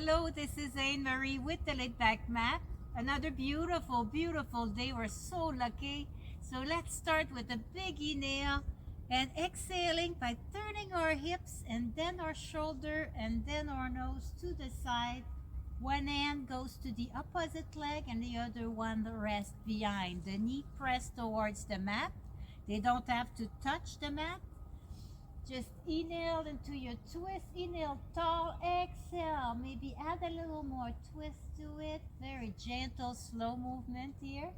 Hello, this is Anne-Marie with the Laidback Mat. Another beautiful, beautiful day. We're so lucky. So let's start with a big inhale and exhaling by turning our hips and then our shoulder and then our nose to the side. One hand goes to the opposite leg and the other one rests behind. The knee pressed towards the mat. They don't have to touch the mat. Just inhale into your twist. Inhale tall, exhale. Maybe add a little more twist to it. Very gentle, slow movement here.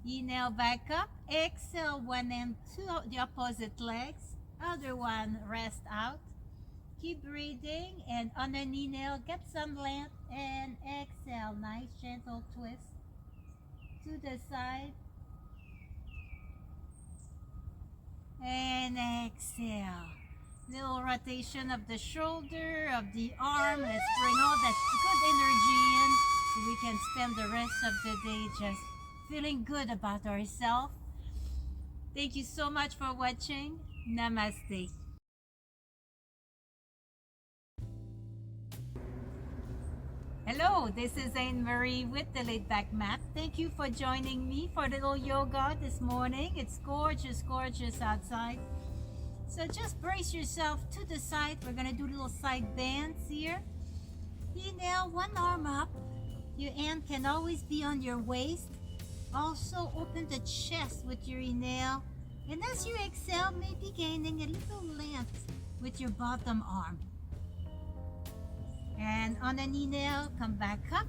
Inhale back up. Exhale one hand to the opposite legs. Other one rest out. Keep breathing and on an inhale, get some length and exhale. Nice gentle twist to the side. And exhale. Little rotation of the shoulder, of the arm. Let's bring all that good energy in so we can spend the rest of the day just feeling good about ourselves. Thank you so much for watching. Namaste. Hello, this is Anne-Marie with the Laidback Mat. Thank you for joining me for a little yoga this morning. It's gorgeous, gorgeous outside. So just brace yourself to the side. We're gonna do little side bends here. Inhale, one arm up. Your hand can always be on your waist. Also open the chest with your inhale. And as you exhale, maybe gaining a little length with your bottom arm. And on an inhale, come back up.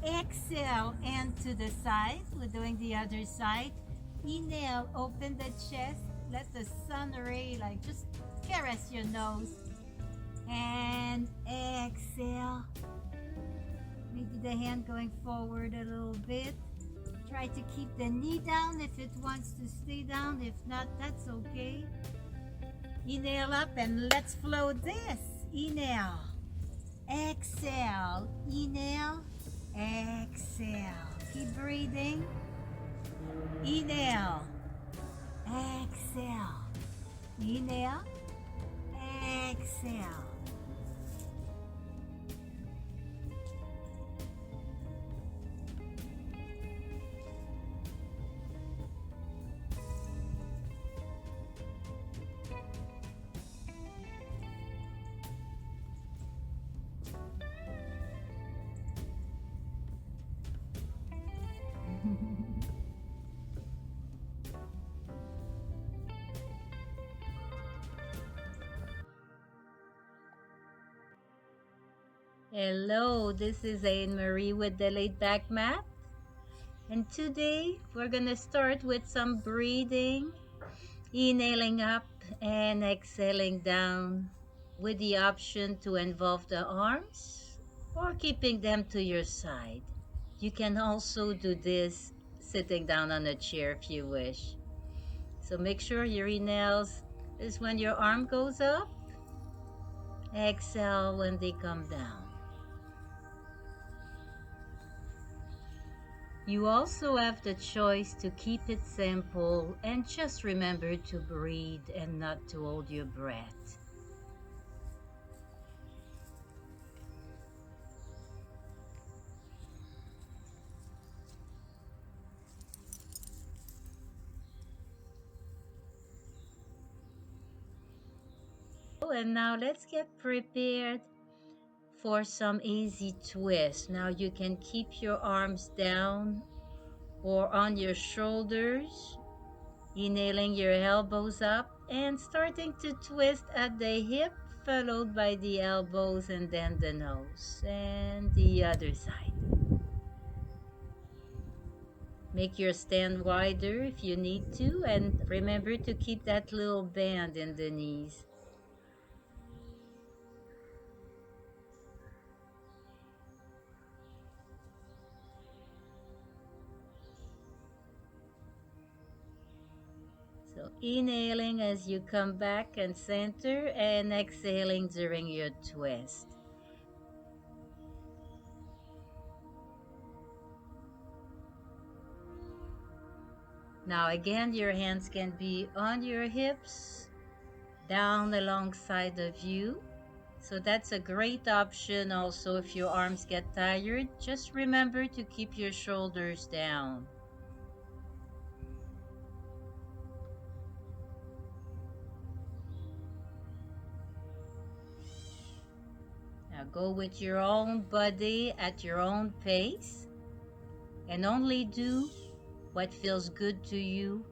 Exhale, and to the side. We're doing the other side. Inhale, open the chest. Let the sun ray just caress your nose. And exhale. Maybe the hand going forward a little bit. Try to keep the knee down if it wants to stay down. If not, that's okay. Inhale up and let's flow this. Inhale. Exhale, inhale, exhale. Keep breathing. Inhale, exhale, inhale, exhale. Hello, this is Anne-Marie with the Laidback Mat. And today we're gonna start with some breathing, inhaling up and exhaling down with the option to involve the arms or keeping them to your side. You can also do this sitting down on a chair if you wish. So make sure your inhales is when your arm goes up, exhale when they come down. You also have the choice to keep it simple and just remember to breathe and not to hold your breath. And now let's get prepared for some easy twists. Now you can keep your arms down or on your shoulders, inhaling your elbows up and starting to twist at the hip, followed by the elbows and then the nose, and the other side. Make your stand wider if you need to, and remember to keep that little bend in the knees. So inhaling as you come back and center, and exhaling during your twist. Now again, your hands can be on your hips, down alongside of you. So that's a great option also if your arms get tired. Just remember to keep your shoulders down. Now go with your own body at your own pace and only do what feels good to you.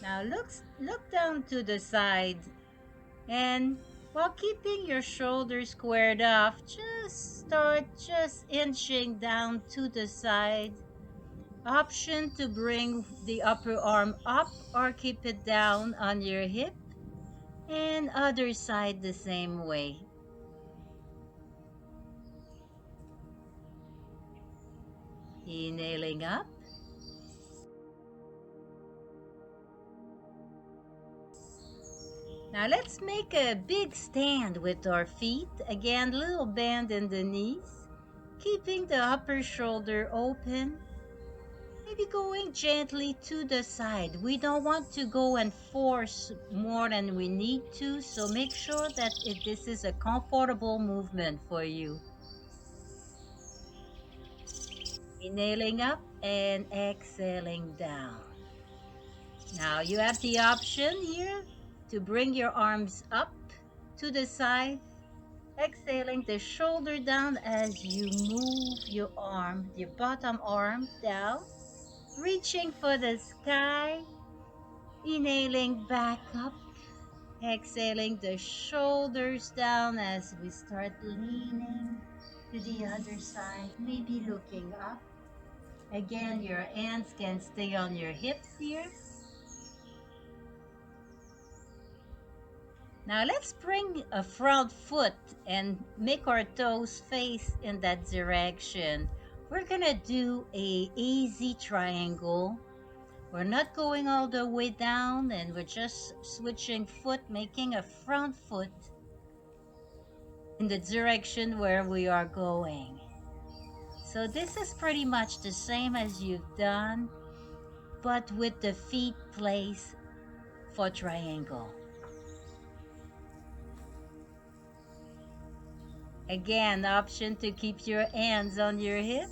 Now look down to the side and while keeping your shoulders squared off, just start just inching down to the side. Option to bring the upper arm up or keep it down on your hip and other side the same way. Inhaling up. Now let's make a big stand with our feet. Again, little bend in the knees, keeping the upper shoulder open. Maybe going gently to the side. We don't want to go and force more than we need to, so make sure that this is a comfortable movement for you. Inhaling up and exhaling down. Now you have the option here to bring your arms up to the side, exhaling the shoulder down as you move your bottom arm down, reaching for the sky, inhaling back up, exhaling the shoulders down as we start leaning to the other side, maybe looking up. Again, your hands can stay on your hips here. Now let's bring a front foot and make our toes face in that direction. We're gonna do a easy triangle. We're not going all the way down and we're just switching foot, making a front foot in the direction where we are going. So this is pretty much the same as you've done, but with the feet placed for triangle. Again, option to keep your hands on your hip.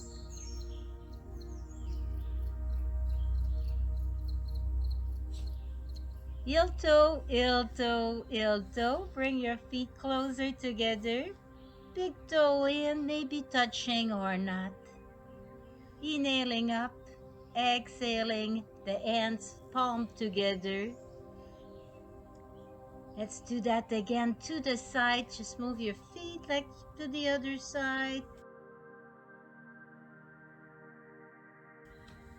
Heel toe, heel toe, heel toe. Bring your feet closer together. Big toe in, maybe touching or not. Inhaling up, exhaling, the hands palm together. Let's do that again to the side. Just move your feet like to the other side.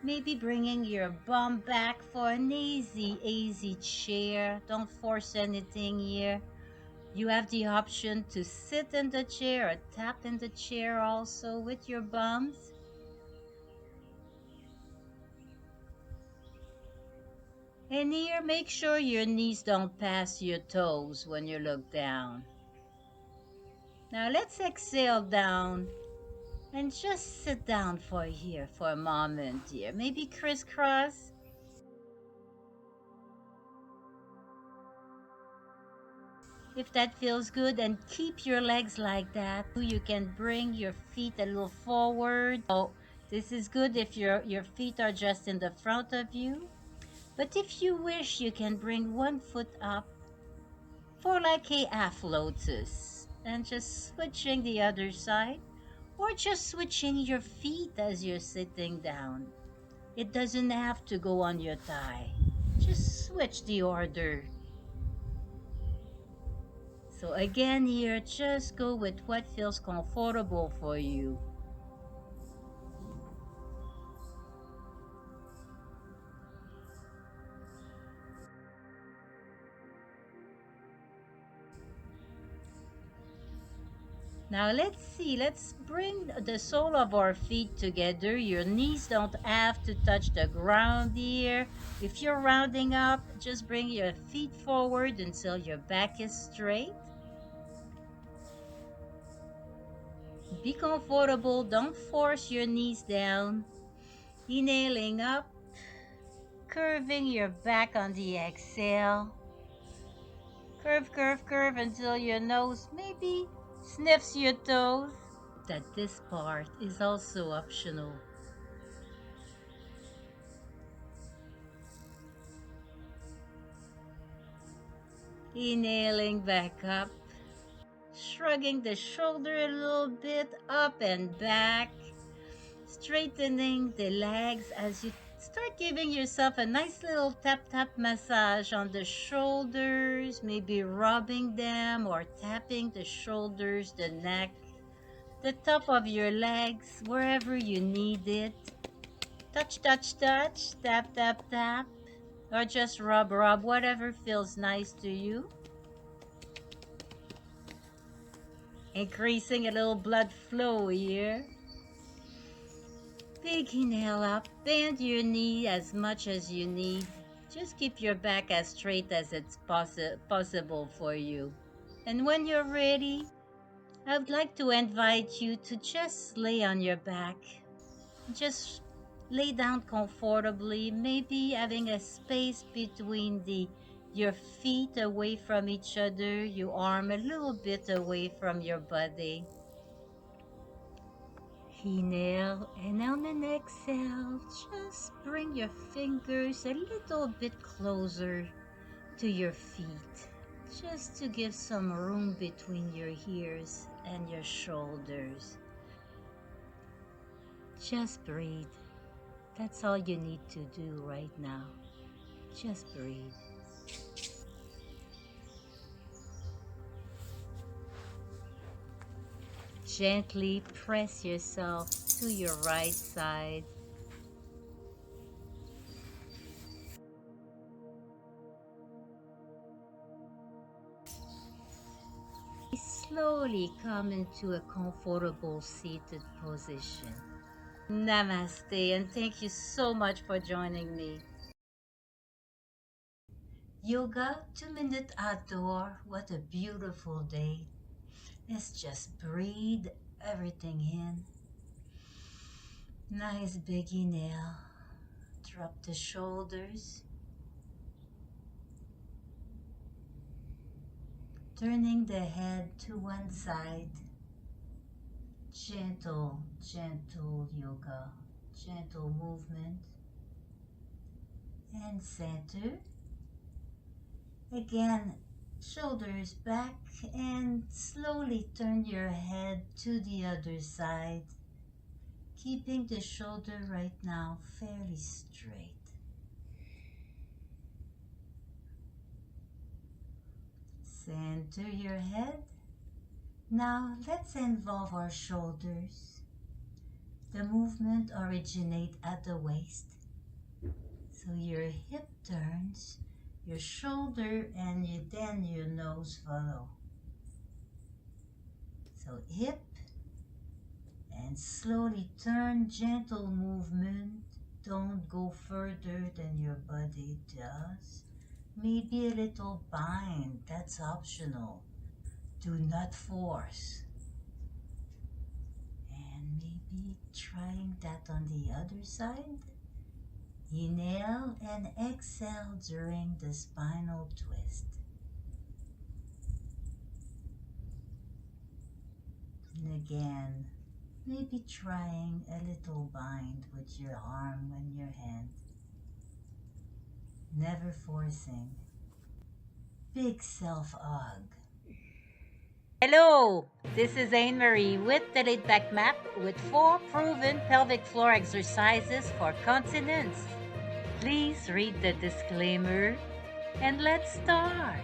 Maybe bringing your bum back for an easy chair. Don't force anything here. You have the option to sit in the chair or tap in the chair also with your bums. And here, make sure your knees don't pass your toes when you look down. Now let's exhale down and just sit down for here for a moment here. Maybe crisscross. If that feels good, and keep your legs like that. You can bring your feet a little forward. So this is good if your feet are just in the front of you. But if you wish, you can bring one foot up for like a half lotus and just switching the other side or just switching your feet as you're sitting down. It doesn't have to go on your thigh. Just switch the order. So again here, just go with what feels comfortable for you. Now let's see, let's bring the sole of our feet together. Your knees don't have to touch the ground here. If you're rounding up, just bring your feet forward until your back is straight. Be comfortable, don't force your knees down. Inhaling up, curving your back on the exhale. Curve, curve, curve until your nose maybe sniffs your toes. That this part is also optional. Inhaling back up, shrugging the shoulder a little bit up and back, straightening the legs as you start giving yourself a nice little tap tap massage on the shoulders, maybe rubbing them or tapping the shoulders, the neck, the top of your legs, wherever you need it. Touch, touch, touch, tap, tap, tap, or just rub, rub, whatever feels nice to you. Increasing a little blood flow here. Big inhale up, bend your knee as much as you need. Just keep your back as straight as it's possible for you. And when you're ready, I would like to invite you to just lay on your back. Just lay down comfortably, maybe having a space between your feet away from each other, your arm a little bit away from your body. Inhale, and on an exhale, just bring your fingers a little bit closer to your feet, just to give some room between your ears and your shoulders. Just breathe. That's all you need to do right now. Just breathe. Gently press yourself to your right side. Slowly come into a comfortable seated position. Namaste, and thank you so much for joining me. Yoga 2-minute outdoor. What a beautiful day. Let's just breathe everything in. Nice big inhale. Drop the shoulders. Turning the head to one side. Gentle, gentle yoga. Gentle movement. And center. Again, shoulders back and slowly turn your head to the other side, keeping the shoulder right now fairly straight. Center your head. Now let's involve our shoulders. The movement originates at the waist. So your hip turns, your shoulder, and then your nose follow. So hip, and slowly turn, gentle movement. Don't go further than your body does. Maybe a little bind, that's optional. Do not force. And maybe trying that on the other side. Inhale and exhale during the spinal twist. And again, maybe trying a little bind with your arm and your hand. Never forcing. Big self-hug. Hello, this is Anne-Marie with the Laidback Mat with 4 proven pelvic floor exercises for continence. Please read the disclaimer and let's start.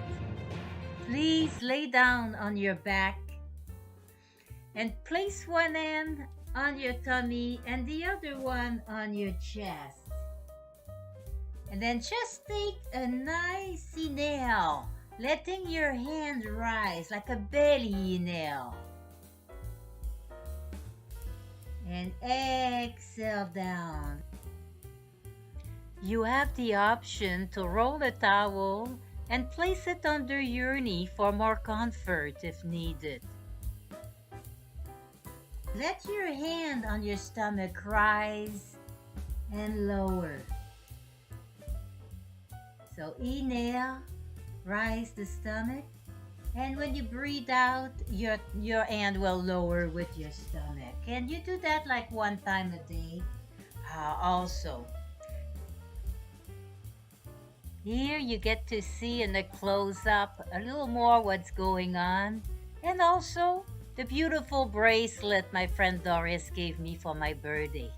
Please lay down on your back and place one hand on your tummy and the other one on your chest. And then just take a nice inhale, letting your hand rise like a belly inhale. And exhale down. You have the option to roll a towel and place it under your knee for more comfort if needed. let your hand on your stomach rise and lower. So inhale, rise the stomach. And when you breathe out, your hand will lower with your stomach. And you do that like 1 time a day. Also, here you get to see in the close-up a little more what's going on. And also, the beautiful bracelet my friend Doris gave me for my birthday.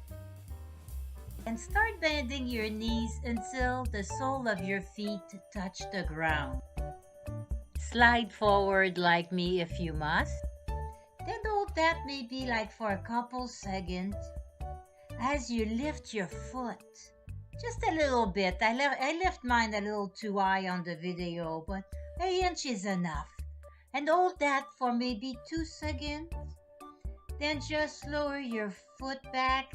And start bending your knees until the sole of your feet touch the ground. Slide forward like me if you must. Then hold that maybe like for a couple seconds as you lift your foot. Just a little bit. I lift mine a little too high on the video, but an inch is enough. And hold that for maybe 2 seconds. Then just lower your foot back.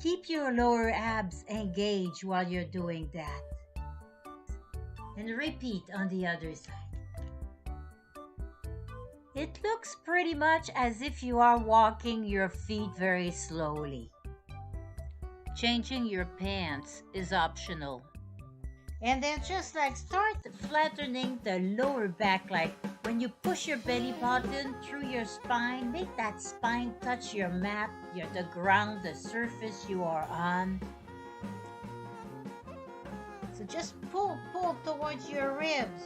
Keep your lower abs engaged while you're doing that. And repeat on the other side. It looks pretty much as if you are walking your feet very slowly. Changing your pants is optional. And then just like start flattening the lower back, like when you push your belly button through your spine, make that spine touch your mat, the ground, the surface you are on. So just pull towards your ribs.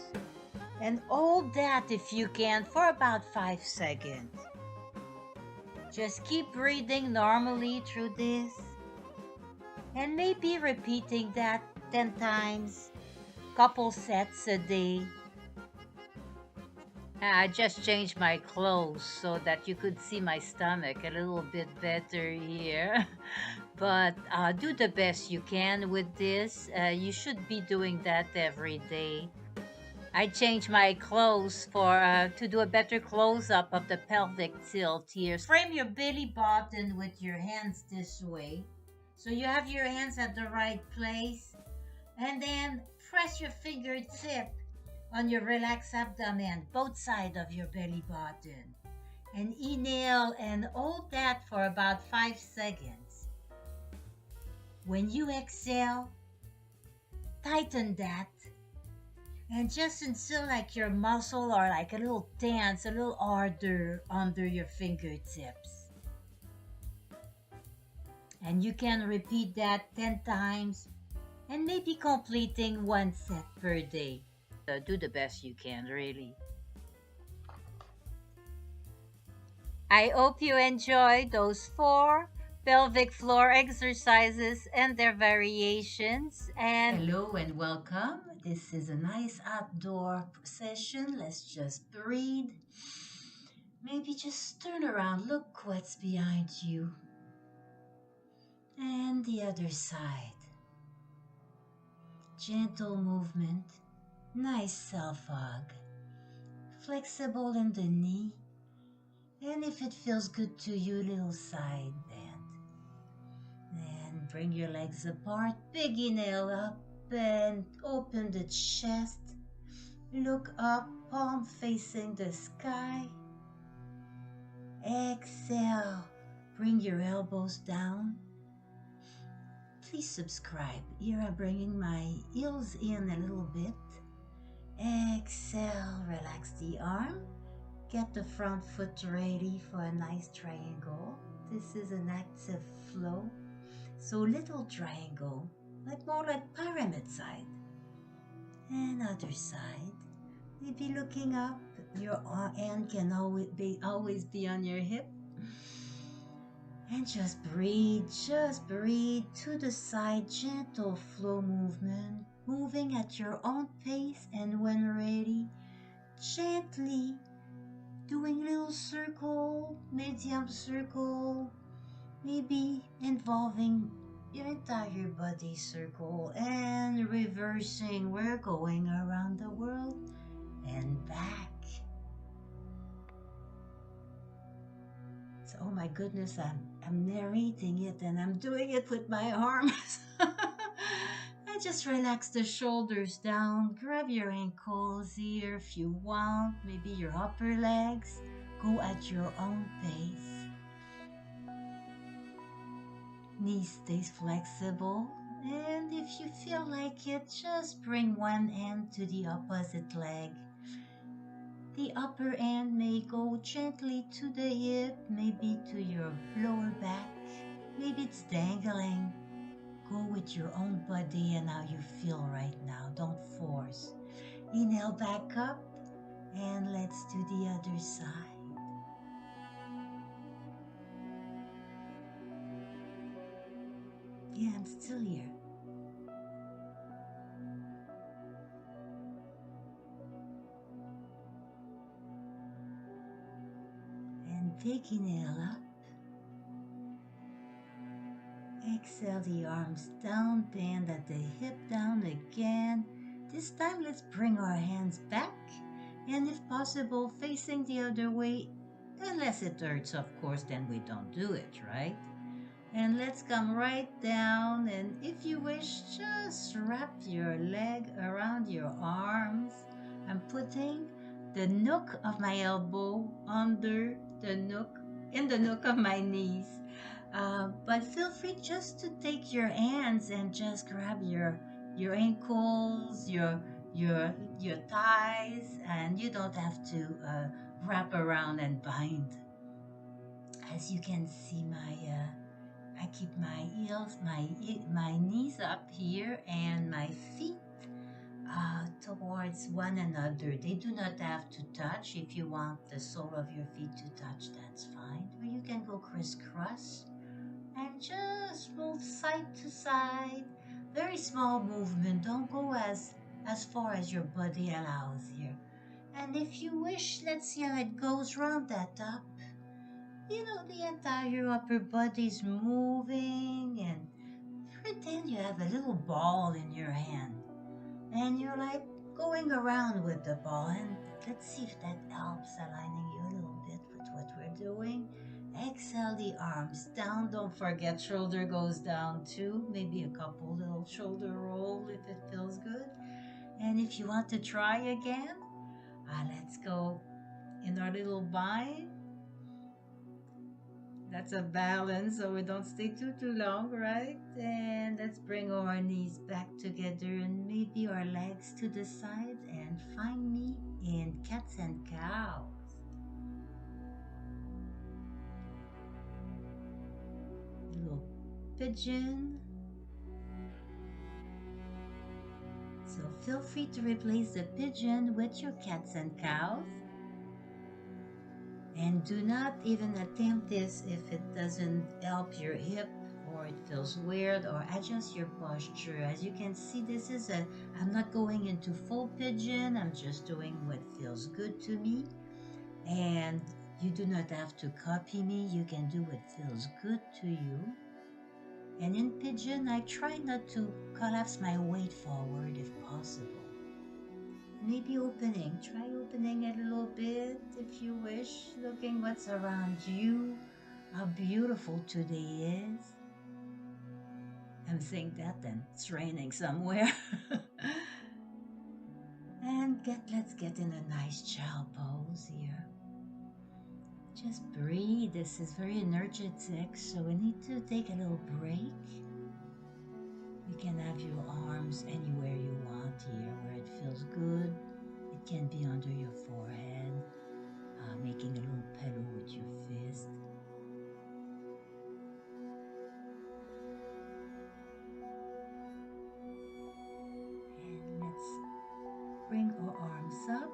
And hold that if you can for about 5 seconds. Just keep breathing normally through this. And maybe repeating that 10 times, couple sets a day. I just changed my clothes so that you could see my stomach a little bit better here. But do the best you can with this. You should be doing that every day. I changed my clothes to do a better close-up of the pelvic tilt here. Frame your belly button with your hands this way. So you have your hands at the right place. And then press your fingertip on your relaxed abdomen, both sides of your belly button. And inhale and hold that for about 5 seconds. When you exhale, tighten that. And just until like your muscle or like a little tense, a little harder under your fingertips. And you can repeat that 10 times and maybe completing 1 set per day. So do the best you can, really. I hope you enjoyed those 4 pelvic floor exercises and their variations. And hello and welcome. This is a nice outdoor session. Let's just breathe. Maybe just turn around. Look what's behind you. And the other side. Gentle movement. Nice self-hug. Flexible in the knee. And if it feels good to you, little side bend. And bring your legs apart. Big inhale up and open the chest. Look up, palm facing the sky. Exhale. Bring your elbows down. Please subscribe. Here I'm bringing my heels in a little bit. Exhale. Relax the arm. Get the front foot ready for a nice triangle. This is an active flow. So little triangle, like more like pyramid side. And other side. Maybe looking up. Your hand can always be on your hip. And just breathe to the side. Gentle flow movement. Moving at your own pace, and when ready, gently doing little circle, medium circle, maybe involving your entire body circle, and reversing. We're going around the world and back. So, oh my goodness, I'm narrating it and I'm doing it with my arms. And just relax the shoulders down. Grab your ankles here if you want. Maybe your upper legs. Go at your own pace. Knee stays flexible. And if you feel like it, just bring one hand to the opposite leg. The upper end may go gently to the hip, maybe to your lower back. Maybe it's dangling. Go with your own body and how you feel right now. Don't force. Inhale back up and let's do the other side. Yeah, I'm still here. And big inhale up. Exhale the arms down, bend at the hip down again. This time let's bring our hands back and if possible facing the other way. Unless it hurts, of course, then we don't do it, right? And let's come right down and if you wish, just wrap your leg around your arms. I'm putting the nook of my elbow under the nook, in the nook of my knees. But feel free just to take your hands and just grab your ankles, your thighs, and you don't have to wrap around and bind. As you can see, I keep my heels, my knees up here, and my feet towards one another. They do not have to touch. If you want the sole of your feet to touch, that's fine. Or you can go crisscross and just move side to side. Very small movement. Don't go as far as your body allows here. And if you wish, let's see how it goes. Round that up. You know, the entire upper body's moving, and pretend you have a little ball in your hand. And you're like going around with the ball. And let's see if that helps aligning you a little bit with what we're doing. Exhale the arms down. Don't forget shoulder goes down too. Maybe a couple little shoulder roll if it feels good. And if you want to try again, let's go in our little bind. That's a balance so we don't stay too long, right? And let's bring our knees back together and maybe our legs to the side and find me in cats and cows. Little pigeon. So feel free to replace the pigeon with your cats and cows. And do not even attempt this if it doesn't help your hip or it feels weird, or adjust your posture. As you can see, I'm not going into full pigeon. I'm just doing what feels good to me. And you do not have to copy me. You can do what feels good to you. And in pigeon, I try not to collapse my weight forward if possible. Maybe try opening a little bit if you wish, looking what's around you, how beautiful today is. I'm saying that and it's raining somewhere. And let's get in a nice child pose here. Just breathe. This is very energetic, so we need to take a little break. You can have your arms anywhere you want here, where it feels good. It can be under your forehead, making a little pillow with your fist. And let's bring our arms up.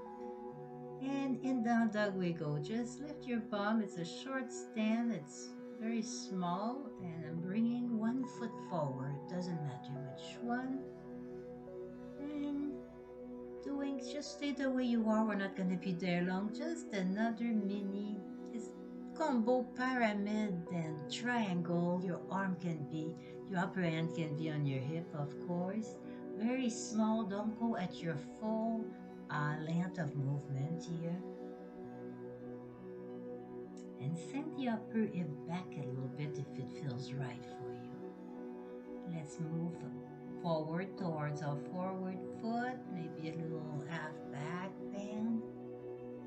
And in down dog we go. Just lift your palm. It's a short stand. It's very small. And I'm bringing one foot forward. Doesn't matter which one. And just stay the way you are. We're not going to be there long. Just another mini combo pyramid and triangle. Your upper hand can be on your hip, of course. Very small. Don't go at your full length of movement here. And send the upper hip back a little bit if it feels right for you. Let's move forward towards our forward foot, maybe a little half back bend.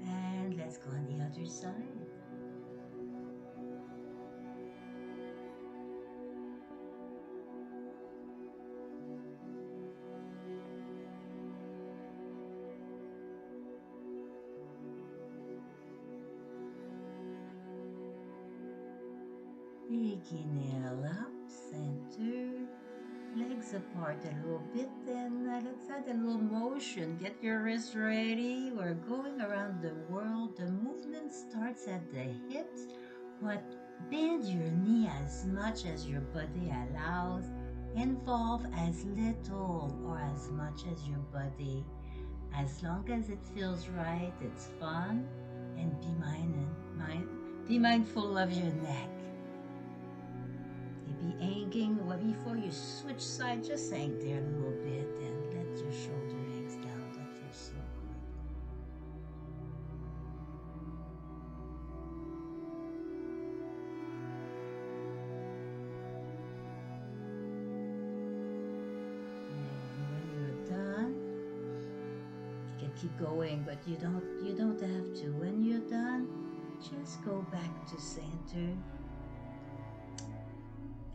And let's go on the other side. Big inhale up, center, legs apart a little bit, then let's add a little motion. Get your wrists ready. We're going around the world. The movement starts at the hips, but bend your knee as much as your body allows. Involve as little or as much as your body. As long as it feels right, it's fun. And be mindful of your neck. Maybe hanging, or before you switch sides, just hang there a little bit and let your shoulder hangs down. That feels so good. And when you're done, you can keep going, but you don't have to. When you're done, just go back to center.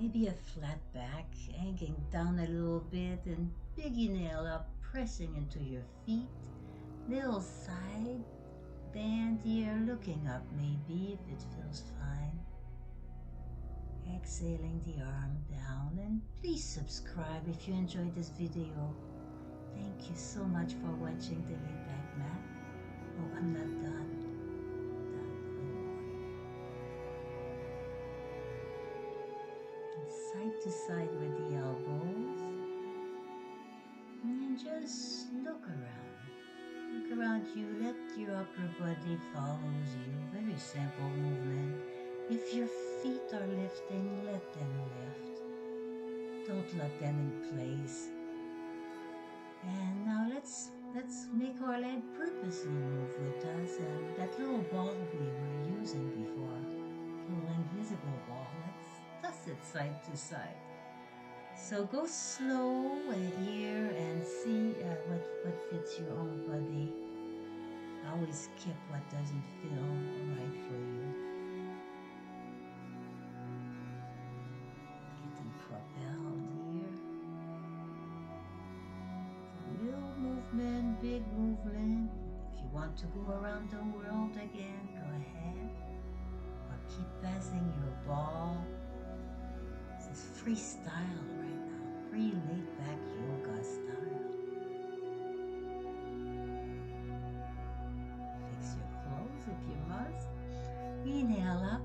Maybe a flat back, hanging down a little bit, and big inhale up, pressing into your feet. Little side bend here, looking up maybe if it feels fine. Exhaling the arm down, and please subscribe if you enjoyed this video. Thank you so much for watching the Laidback Mat. Oh, I'm not done. Side to side with the elbows, and just look around. Look around you, let your upper body follows you. Very simple movement. If your feet are lifting, let them lift. Don't let them in place. And now let's make our leg purposely move with us, and that little ball we were using before, little invisible ball, toss it side to side. So go slow here and see what fits your own body. Always skip what doesn't feel right for you. Getting propelled here. Little movement, big movement. If you want to go around the world again, go ahead. Or keep passing your ball. This is freestyle right now, free laid back yoga style. Fix your clothes if you must. Inhale up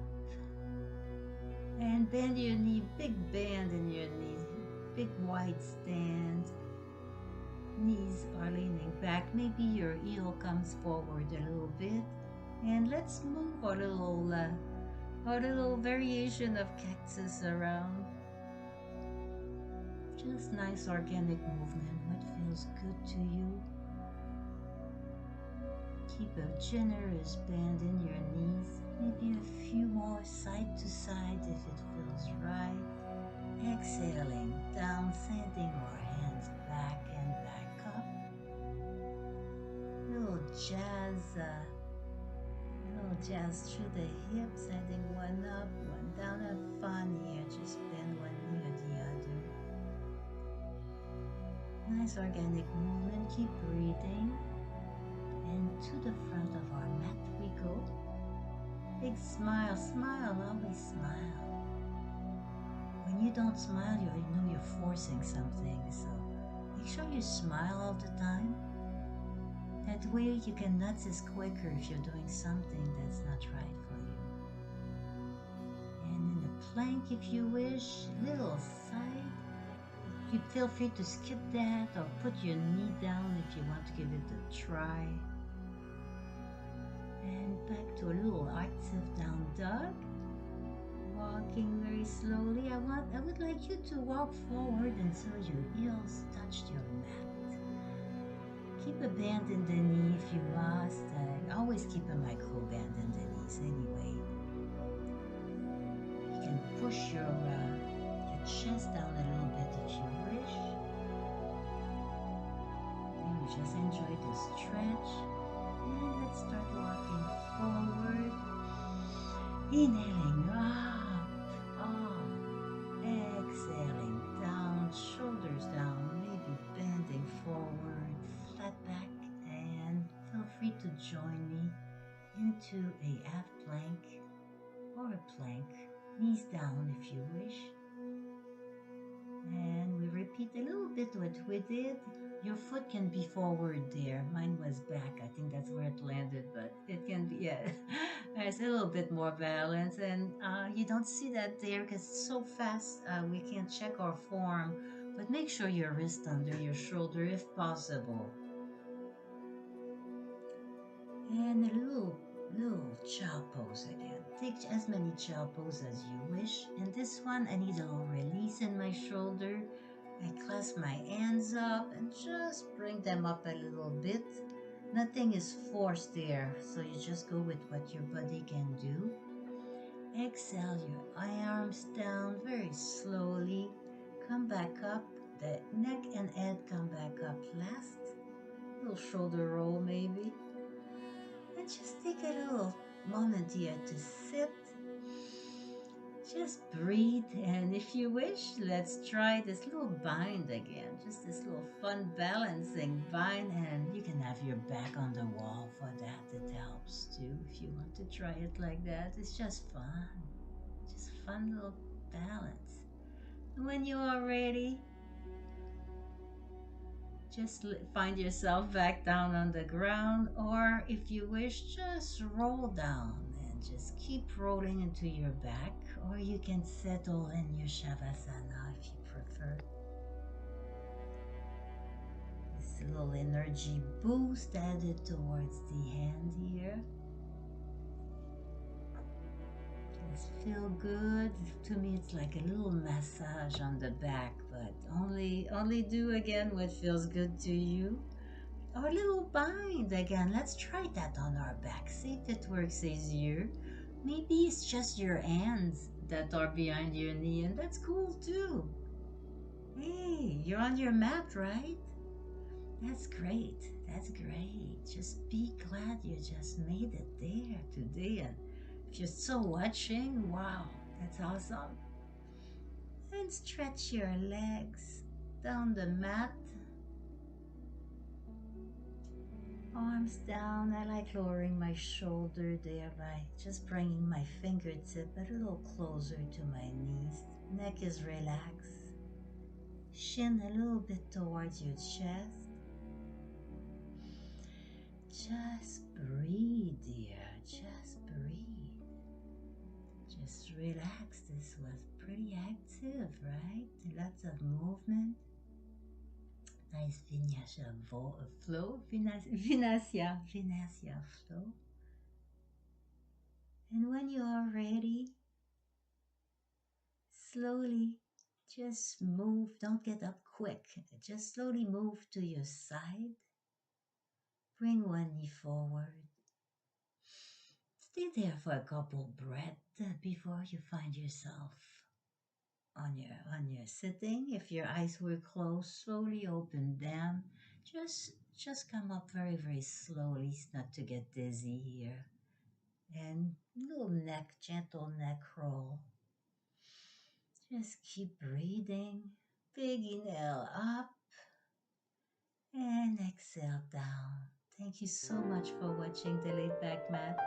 and bend your knee, big bend in your knees, big wide stand. Knees are leaning back, maybe your heel comes forward a little bit. And let's move our little variation of cactus around. Just nice organic movement, what feels good to you. Keep a generous bend in your knees, maybe a few more side to side if it feels right. Exhaling down, sending our hands back and back up. Little jazz through the hips, sending one up, one down. Have fun here, just bend one knee or the other. Nice organic movement, keep breathing. And to the front of our mat we go. Big smile, always smile. When you don't smile, you know you're forcing something, so make sure you smile all the time. That way you can notice quicker if you're doing something that's not right for you. And in the plank, if you wish, little side. You feel free to skip that or put your knee down if you want to give it a try. And back to a little active down dog. Walking very slowly. I would like you to walk forward until your heels touched your mat. Keep a band in the knee if you must. Always keep a micro band in the knees anyway. You can push your chest down a little bit if you wish. Then we just enjoy the stretch. And let's start walking forward. Inhaling up. Exhaling down, shoulders down, maybe bending forward, flat back, and feel free to join me into a half plank or a plank Knees down if you wish. And we repeat a little bit what we did. Your foot can be forward there. Mine was back. I think that's where it landed, but it can be, yeah. It's a little bit more balance. And you don't see that there because it's so fast. We can't check our form, but make sure your wrist under your shoulder if possible. And a little child pose again. Take as many child pose as you wish. In this one, I need a little release in my shoulder. I clasp my hands up and just bring them up a little bit. Nothing is forced there, so you just go with what your body can do. Exhale your arms down very slowly. Come back up. The neck and head come back up last. Little shoulder roll maybe. And just take a little moment here to sit. Just breathe, and if you wish, let's try this little bind again. Just this little fun balancing bind, and you can have your back on the wall for that. It helps too if you want to try it like that. It's just fun. Just fun little balance. And when you are ready, just find yourself back down on the ground, or if you wish, just roll down and just keep rolling into your back, or you can settle in your Shavasana if you prefer. This little energy boost added towards the hand here. Just feel good. To me, it's like a little massage on the back, but only do again what feels good to you. Our little bind again. Let's try that on our back. See if it works easier. Maybe it's just your hands that are behind your knee, and that's cool too. Hey, you're on your mat, right? That's great. That's great. Just be glad you just made it there today. And if you're still watching, wow, that's awesome. And stretch your legs down the mat. Arms down. I like lowering my shoulder there by just bringing my fingertip a little closer to my knees. Neck is relaxed. Shin a little bit towards your chest. Just breathe, dear. Just breathe. Just relax. This was pretty active, right? Lots of movement. Nice vinyasa flow. Vinyasa flow. And when you are ready, slowly just move. Don't get up quick. Just slowly move to your side. Bring one knee forward. Stay there for a couple breaths before you find yourself on your sitting. If your eyes were closed, slowly open them. Just come up very slowly, not to get dizzy here. And little neck, gentle neck roll. Just keep breathing. Big inhale up and exhale down. Thank you so much for watching the Laidback Mat.